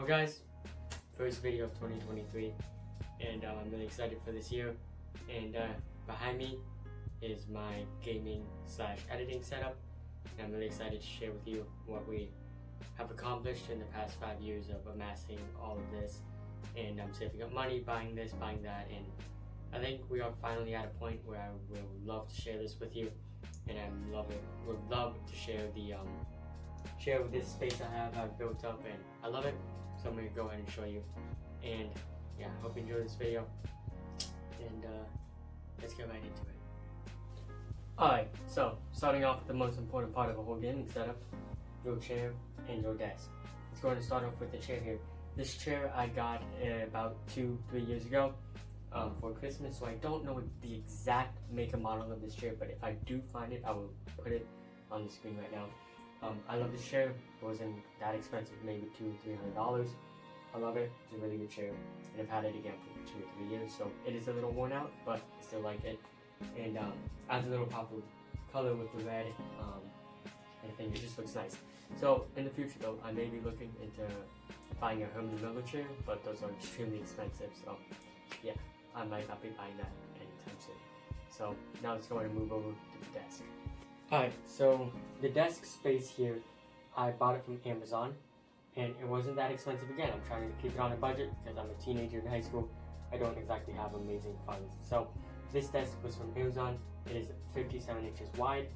Well guys, first video of 2023, and I'm really excited for this year. And behind me is my gaming / editing setup, and I'm really excited to share with you what we have accomplished in the past 5 years of amassing all of this, and I'm saving up money, buying this, buying that, and I think we are finally at a point where I will love to share this with you, and would love to share this space I've built up, and I love it. So I'm gonna go ahead and show you, and yeah, hope you enjoy this video, and let's get right into it. Alright, so starting off with the most important part of a whole gaming setup, your chair and your desk. Let's go ahead and start off with the chair here. This chair I got about 2-3 years ago for Christmas, so I don't know the exact make and model of this chair, but if I do find it, I will put it on the screen right now. I love this chair. It wasn't that expensive, maybe $200-300. I love it. It's a really good chair, and I've had it again for 2 or 3 years. So it is a little worn out, but I still like it. And adds a little pop of color with the red. And I think it just looks nice. So in the future, though, I may be looking into buying a Herman Miller chair, but those are extremely expensive. So yeah, I might not be buying that anytime soon. So now let's go ahead and move over to the desk. Alright, so the desk space here, I bought it from Amazon, and it wasn't that expensive again. I'm trying to keep it on a budget because I'm a teenager in high school. I don't exactly have amazing funds. So this desk was from Amazon. It is 57 inches wide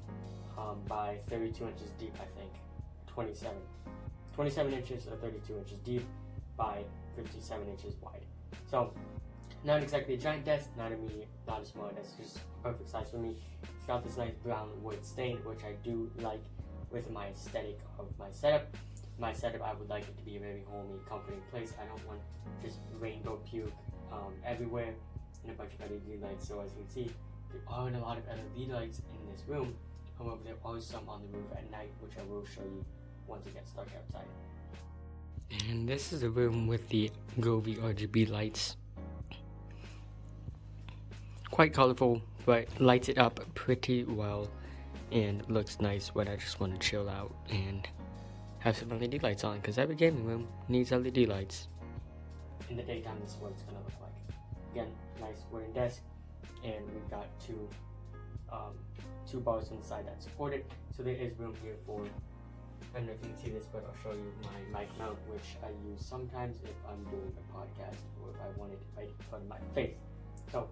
by 32 inches deep, I think. 27 inches or 32 inches deep by 57 inches wide. So not exactly a giant desk, not a medium, not a small desk, just perfect size for me. It's got this nice brown wood stain, which I do like with my aesthetic of my setup. My setup, I would like it to be a very homey, comforting place. I don't want just rainbow puke everywhere and a bunch of LED lights. So as you can see, there aren't a lot of LED lights in this room. However, there are some on the roof at night, which I will show you once it gets dark outside. And this is the room with the Govee RGB lights. Quite colorful, but lights it up pretty well and looks nice when I just want to chill out and have some LED lights on, because every gaming room needs LED lights. In the daytime, this is what it's going to look like. Again, nice wooden desk, and we've got two bars on the side that support it, so there is room here for, I don't know if you can see this, but I'll show you my mic mount, which I use sometimes if I'm doing a podcast or if I want it right in front of my face. So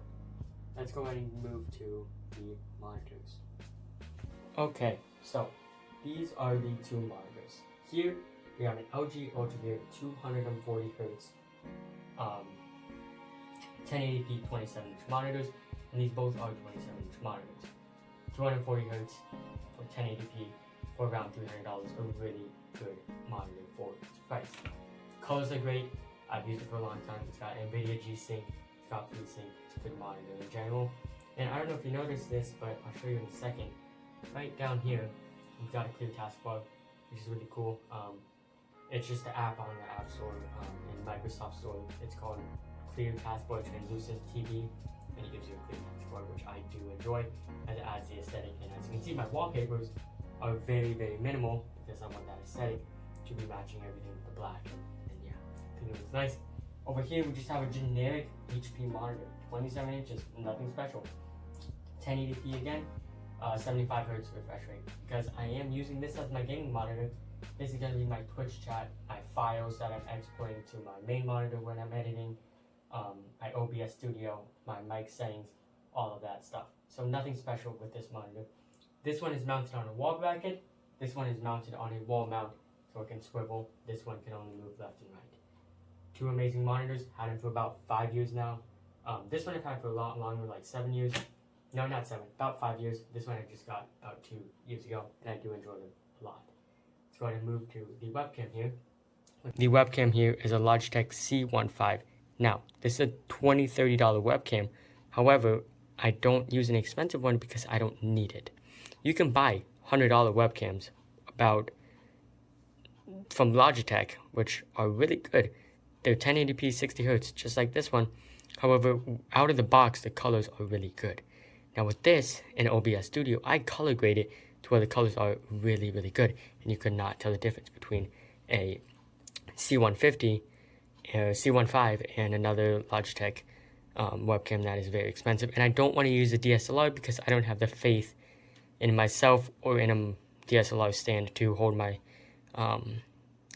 let's go ahead and move to the monitors. Okay, so these are the two monitors. Here we have an LG Ultraviolet 240Hz 1080p 27-inch monitors, and these both are 27-inch monitors. 240Hz for 1080p for around $300, a really good monitor for its price. Colors are great. I've used it for a long time. It's got NVIDIA G-Sync. It's got FreeSync. It's a good monitor in general. And I don't know if you noticed this, but I'll show you in a second. Right down here, we've got a clear taskbar, which is really cool. It's just an app on the App Store in Microsoft Store. It's called Clear Taskbar Translucent TV, and it gives you a clear taskbar, which I do enjoy, as it adds the aesthetic. And as you can see, my wallpapers are very, very minimal because I want that aesthetic to be matching everything with the black. And yeah, I think it looks nice. Over here, we just have a generic HP monitor, 27 inches, nothing special. 1080p again, 75Hz refresh rate. Because I am using this as my gaming monitor, this is going to be my Twitch chat, my files that I'm exporting to my main monitor when I'm editing, my OBS studio, my mic settings, all of that stuff. So nothing special with this monitor. This one is mounted on a wall bracket, this one is mounted on a wall mount, so it can swivel. This one can only move left and right. Two amazing monitors, had them for about 5 years now. This one I've had for a lot longer, like 7 years. No, not 7, about 5 years. This one I just got about 2 years ago, and I do enjoy them a lot. Let's go ahead and move to the webcam here. The webcam here is a Logitech C15. Now, this is a $20-30 webcam. However, I don't use an expensive one because I don't need it. You can buy $100 webcams from Logitech, which are really good. They're 1080p 60Hz, just like this one. However, out of the box, the colors are really good. Now with this, in OBS Studio, I color grade it to where the colors are really, really good. And you could not tell the difference between a C150, C15, and another Logitech webcam that is very expensive. And I don't want to use a DSLR because I don't have the faith in myself or in a DSLR stand to hold my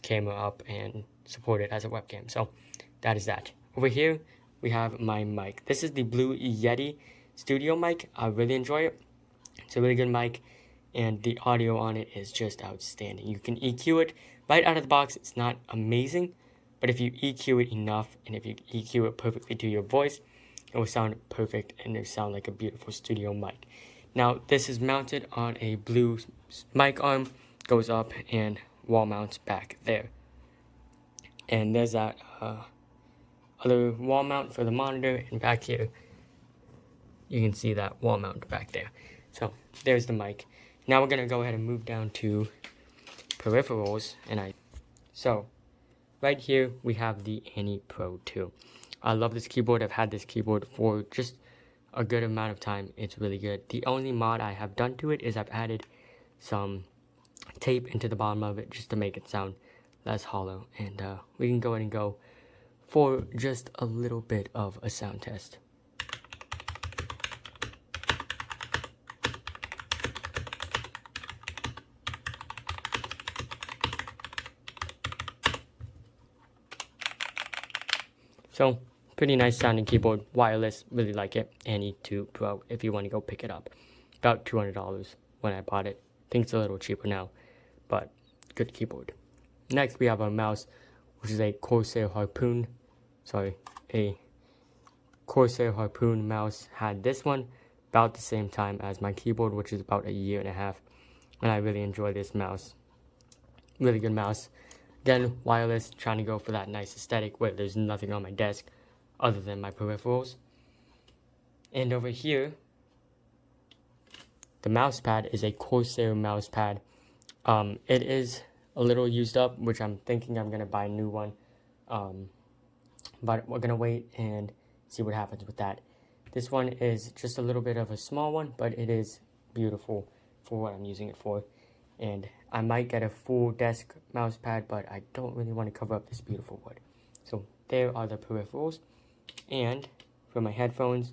camera up and support it as a webcam. So that is that. Over here, we have my mic. This is the Blue Yeti Studio mic. I really enjoy it. It's a really good mic, and the audio on it is just outstanding. You can EQ it right out of the box. It's not amazing, but if you EQ it enough, and if you EQ it perfectly to your voice, it will sound perfect, and it will sound like a beautiful studio mic. Now, this is mounted on a blue mic arm, goes up, and wall mounts back there. And there's that other wall mount for the monitor, and back here, you can see that wall mount back there. So there's the mic. Now we're gonna go ahead and move down to peripherals, so right here we have the Annie Pro 2. I love this keyboard. I've had this keyboard for just a good amount of time. It's really good. The only mod I have done to it is I've added some tape into the bottom of it just to make it sound less hollow, and we can go ahead and go for just a little bit of a sound test. So, pretty nice sounding keyboard, wireless, really like it. Annie 2 Pro if you want to go pick it up. About $200 when I bought it. I think it's a little cheaper now, but good keyboard. Next we have our mouse, which is a Corsair Harpoon mouse. Had this one about the same time as my keyboard, which is about a year and a half, and I really enjoy this mouse. Really good mouse. Again, wireless, trying to go for that nice aesthetic where there's nothing on my desk other than my peripherals. And over here, the mouse pad is a Corsair mouse pad. It is a little used up, which I'm thinking I'm going to buy a new one. But we're going to wait and see what happens with that. This one is just a little bit of a small one, but it is beautiful for what I'm using it for. And I might get a full desk mouse pad, but I don't really want to cover up this beautiful wood. So there are the peripherals. And for my headphones,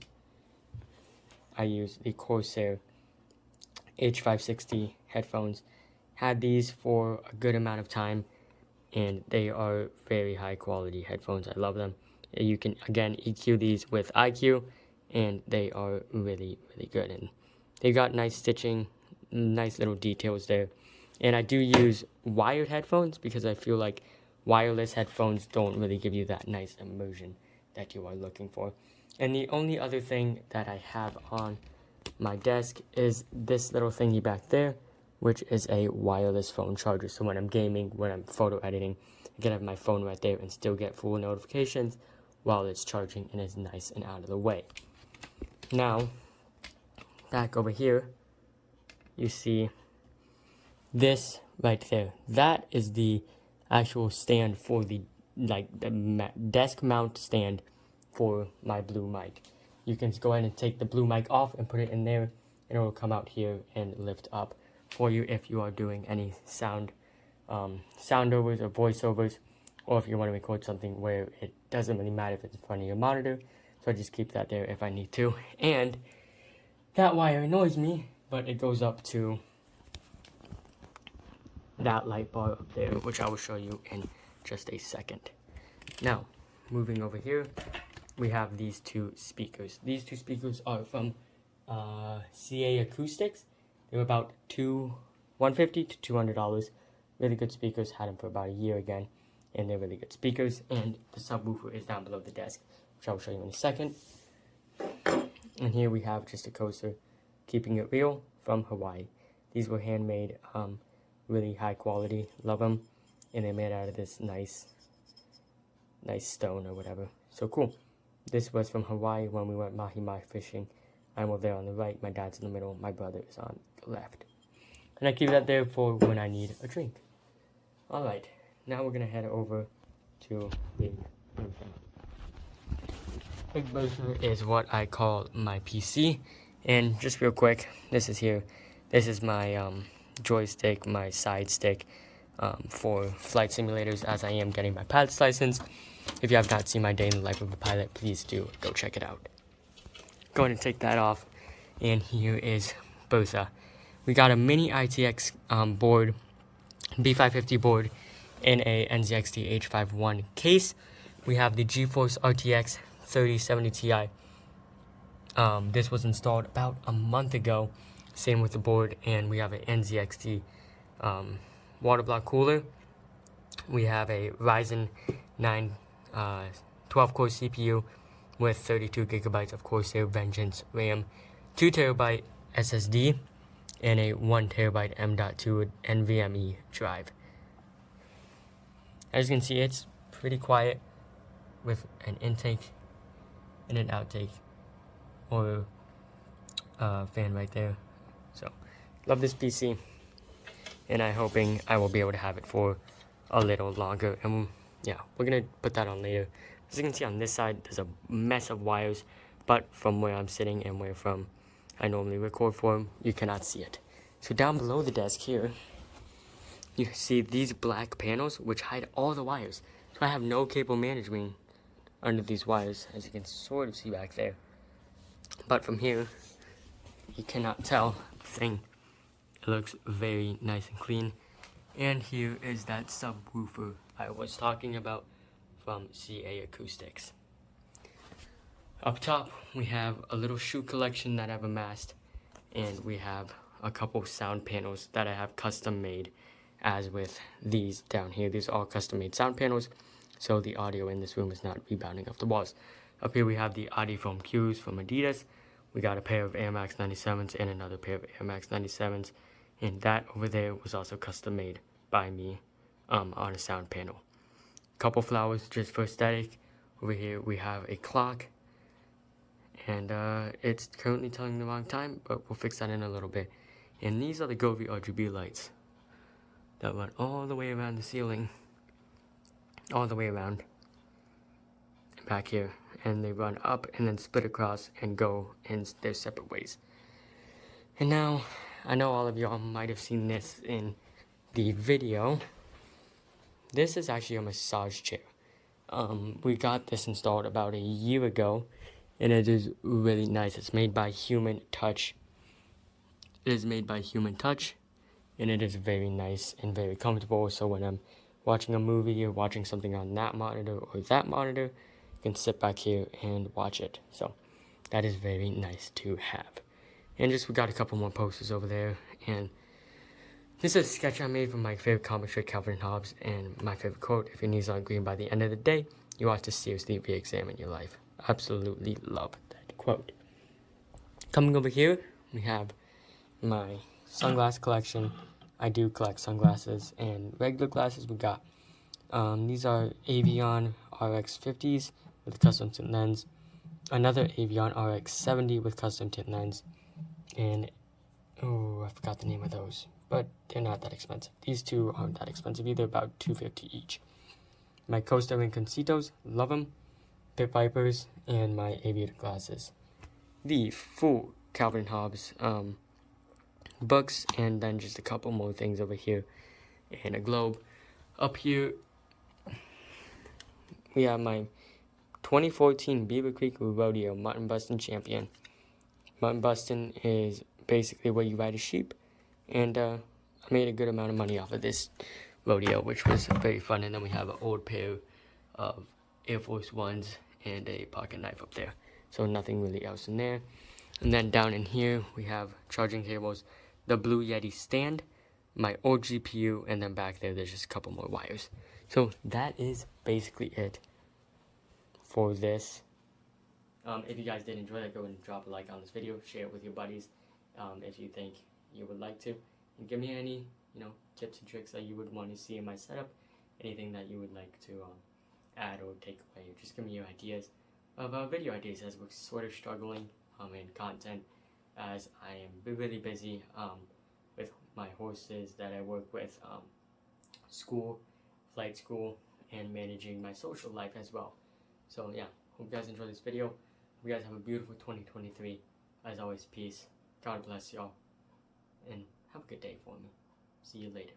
I use the Corsair H560 headphones. Had these for a good amount of time, and they are very high quality headphones. I love them. You can, again, EQ these with IQ, and they are really, really good. And they got nice stitching, nice little details there. And I do use wired headphones because I feel like wireless headphones don't really give you that nice immersion that you are looking for. And the only other thing that I have on my desk is this little thingy back there, which is a wireless phone charger. So when I'm gaming, when I'm photo editing, I can have my phone right there and still get full notifications while it's charging and is nice and out of the way. Now, back over here, you see this right there. That is the actual stand for the desk mount stand for my blue mic. You can go ahead and take the blue mic off and put it in there, and it will come out here and lift up for you if you are doing any soundovers or voiceovers, or if you want to record something where it doesn't really matter if it's in front of your monitor. So I just keep that there if I need to. And that wire annoys me, but it goes up to that light bar up there, which I will show you in just a second. Now, moving over here, we have these two speakers. These two speakers are from CA Acoustics. They were about $150 to $200. Really good speakers. Had them for about a year again, and they're really good speakers. And the subwoofer is down below the desk, which I will show you in a second. And here we have just a coaster, Keeping It Real from Hawaii. These were handmade, really high quality. Love them, and they're made out of this nice stone or whatever. So cool. This was from Hawaii when we went mahi-mahi fishing. I'm over there on the right, my dad's in the middle, my brother is on the left. And I keep that there for when I need a drink. Alright, now we're going to head over to Big Bertha. Big Bertha is what I call my PC. And just real quick, this is here. This is my joystick, my side stick. for flight simulators, as I am getting my pilot's license. If you have not seen my day in the life of a pilot, please do go check it out. Going to take that off, and here is Bertha. We got a mini ITX board, B550 board, in a NZXT H51 case. We have the GeForce RTX 3070 Ti. This was installed about a month ago. Same with the board, and we have an NZXT water block cooler. We have a Ryzen 9 12-core CPU with 32 gigabytes of Corsair Vengeance RAM, 2 terabyte SSD, and a 1 terabyte M.2 NVMe drive. As you can see, it's pretty quiet with an intake and an outtake, or fan right there. So, love this PC, and I'm hoping I will be able to have it for a little longer. And yeah, we're gonna put that on later. As you can see on this side, there's a mess of wires, but from where I'm sitting and where from I normally record from, you cannot see it. So down below the desk here, you see these black panels which hide all the wires. So I have no cable management under these wires, as you can sort of see back there. But from here, you cannot tell a thing. It looks very nice and clean. And here is that subwoofer I was talking about from CA Acoustics. Up top, we have a little shoe collection that I've amassed, and we have a couple sound panels that I have custom made, as with these down here. These are all custom made sound panels, so the audio in this room is not rebounding off the walls. Up here we have the Audiofoam Qs from Adidas. We got a pair of Air Max 97s and another pair of Air Max 97s, and that over there was also custom made by me on a sound panel. Couple flowers just for aesthetic. Over here we have a clock, and it's currently telling the wrong time, but we'll fix that in a little bit. And these are the Govee RGB lights that run all the way around the ceiling, all the way around back here, and they run up and then split across and go in their separate ways. And now, I know all of y'all might have seen this in the video. This is actually a massage chair. We got this installed about a year ago, and it is really nice. It's made by Human Touch. It is made by Human Touch, and it is very nice and very comfortable. So when I'm watching a movie or watching something on that monitor or that monitor, you can sit back here and watch it. So that is very nice to have. And just we got a couple more posters over there, and this is a sketch I made from my favorite comic strip, Calvin and Hobbes, and my favorite quote: if your knees aren't green by the end of the day, you ought to seriously re-examine your life. Absolutely love that quote. Coming over here, we have my sunglass collection. I do collect sunglasses and regular glasses. We got these are Avion RX 50s with a custom tint lens, another Avion RX 70 with custom tint lens, and oh, I forgot the name of those, but they're not that expensive. These two aren't that expensive either, about $250 each. My Costa Rinconcitos, love them. Pit Vipers, and my aviator glasses. The full Calvin Hobbes books, and then just a couple more things over here, and a globe. Up here, we have my 2014 Beaver Creek Rodeo Mutton Busting Champion. Mutton busting is basically where you ride a sheep, and I made a good amount of money off of this rodeo, which was very fun. And then we have an old pair of Air Force Ones and a pocket knife up there, so nothing really else in there. And then down in here we have charging cables, the Blue Yeti stand, my old GPU, and then back there there's just a couple more wires. So that is basically it for this. If you guys did enjoy that, go and drop a like on this video, share it with your buddies if you think you would like to, and give me any tips and tricks that you would want to see in my setup, anything that you would like to add or take away. Just give me your ideas of video ideas, as we're sort of struggling in content, as I am really busy with my horses that I work with, school, flight school, and managing my social life as well. So yeah, hope you guys enjoyed this video. Hope you guys have a beautiful 2023. As always, peace. God bless y'all, and have a good day for me. See you later.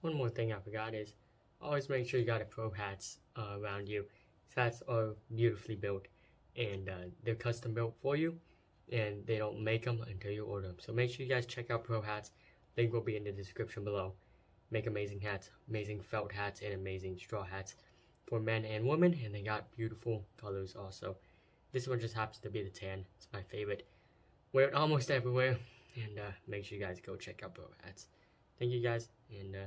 one more thing I forgot is always make sure you got a pro hats around you. These hats are beautifully built, and they're custom built for you, and they don't make them until you order them. So make sure you guys check out pro hats. Link will be in the description below. Make amazing hats, amazing felt hats, and amazing straw hats for men and women, and they got beautiful colors also. This one just happens to be the tan. It's my favorite. Wear it almost everywhere, and make sure you guys go check out pro hats. Thank you guys, and yeah.